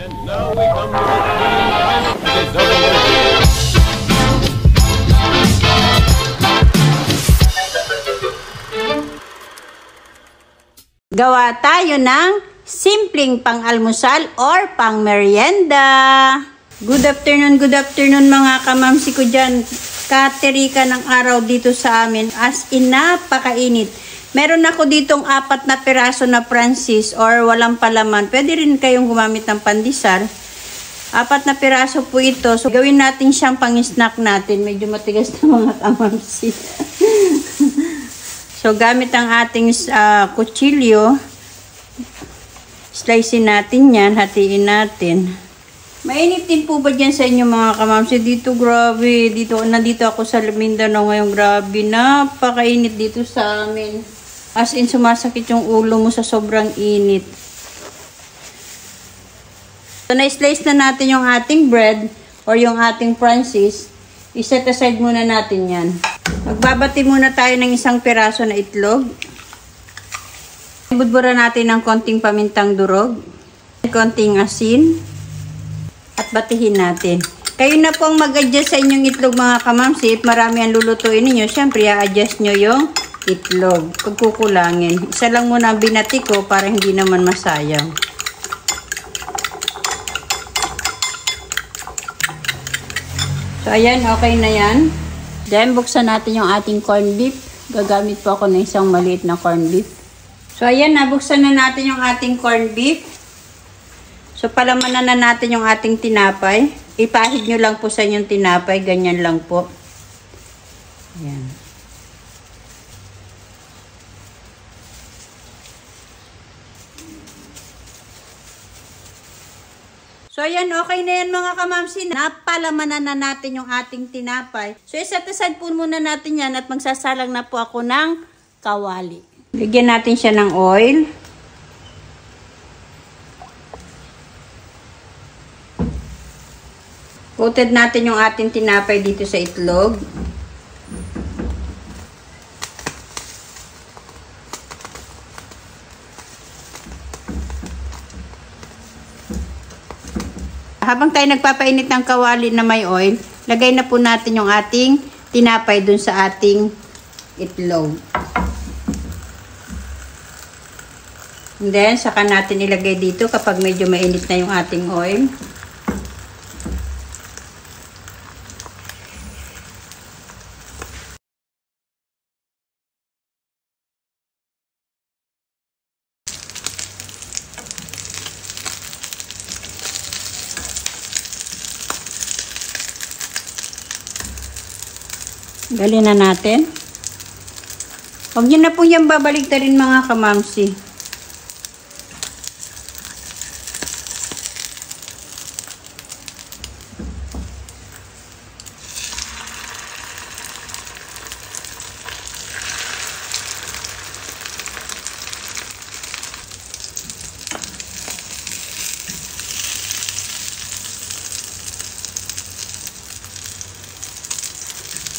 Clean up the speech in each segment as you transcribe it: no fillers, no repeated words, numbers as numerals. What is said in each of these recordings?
And now we come to the time deserving. Gawa tayo ng simpleng pang-almusal or pang-merienda. Good afternoon mga kamamsi ko dyan. Katerika ng araw dito sa amin. As in, napakainit. Meron ako ditong 4 na piraso na Francis or walang palaman. Pwede rin kayong gumamit ng pandesal. 4 na piraso po ito. So, gawin natin siyang pang-snack natin. Medyo matigas na mga kamamsi. So, gamit ang ating kutsilyo. Slicein natin yan. Hatiin natin. Mainit din po ba dyan sa inyo mga kamamsi? Dito, grabe. Nandito ako sa Mindanao ngayon. Grabe. Napakainit dito sa amin. As in, sumasakit yung ulo mo sa sobrang init. So, na-slice na natin yung ating bread or yung ating Francis. I-set aside muna natin yan. Magbabati muna tayo ng 1 piraso na itlog. Budbura natin ng konting pamintang durog. Konting asin. At batihin natin. Kayo na po ang mag-adjust sa inyong itlog mga kamamsi. If marami ang lulutuin ninyo, syempre i-adjust nyo yung itlog. Pagkukulangin. Isa lang muna ang binati ko para hindi naman masayang. So, ayan. Okay na yan. Then, buksan natin yung ating corned beef. Gagamit po ako ng isang maliit na corned beef. So, ayan. Nabuksan na natin yung ating corned beef. So, palamanan na natin yung ating tinapay. Ipahid nyo lang po sa inyong tinapay. Ganyan lang po. Ayan. So, ayan, okay na yan mga kamamsi. Napalamanan na natin yung ating tinapay. So, isa't aside po muna natin yan at magsasalang na po ako ng kawali. Bigyan natin siya ng oil. Coated natin yung ating tinapay dito sa itlog. Habang tayo nagpapainit ng kawali na may oil, lagay na po natin yung ating tinapay dun sa ating itlog. And then, saka natin ilagay dito kapag medyo mainit na yung ating oil. Galin na natin. Huwag nyo na po yan babaligtarin mga kamamsi.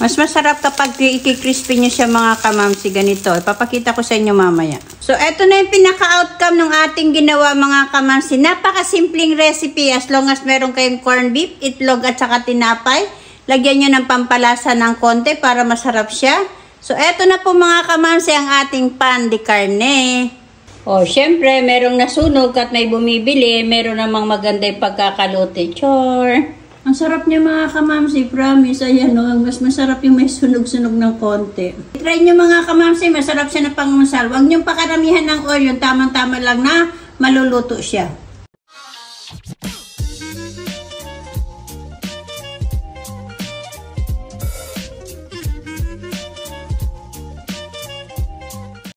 Mas masarap kapag i-crispy nyo siya mga kamamsi ganito. Ipapakita ko sa inyo mamaya. So, eto na yung pinaka-outcome ng ating ginawa mga kamamsi. Napaka-simpleng recipe as long as meron kayong corned beef, itlog at saka tinapay. Lagyan nyo ng pampalasa ng konti para masarap siya. So, eto na po mga kamamsi ang ating pan de carne. O, syempre, merong nasunog at may bumibili. Meron namang magandang pagkakaluto. Chor! Ang sarap niya mga kamamsi, promise. Ayan o, mas masarap yung may sunog-sunog ng konti. Try nyo mga kamamsi, masarap siya na pangmasal. Huwag nyo pakaramihan ng oil, yung tamang-tama lang na maluluto siya.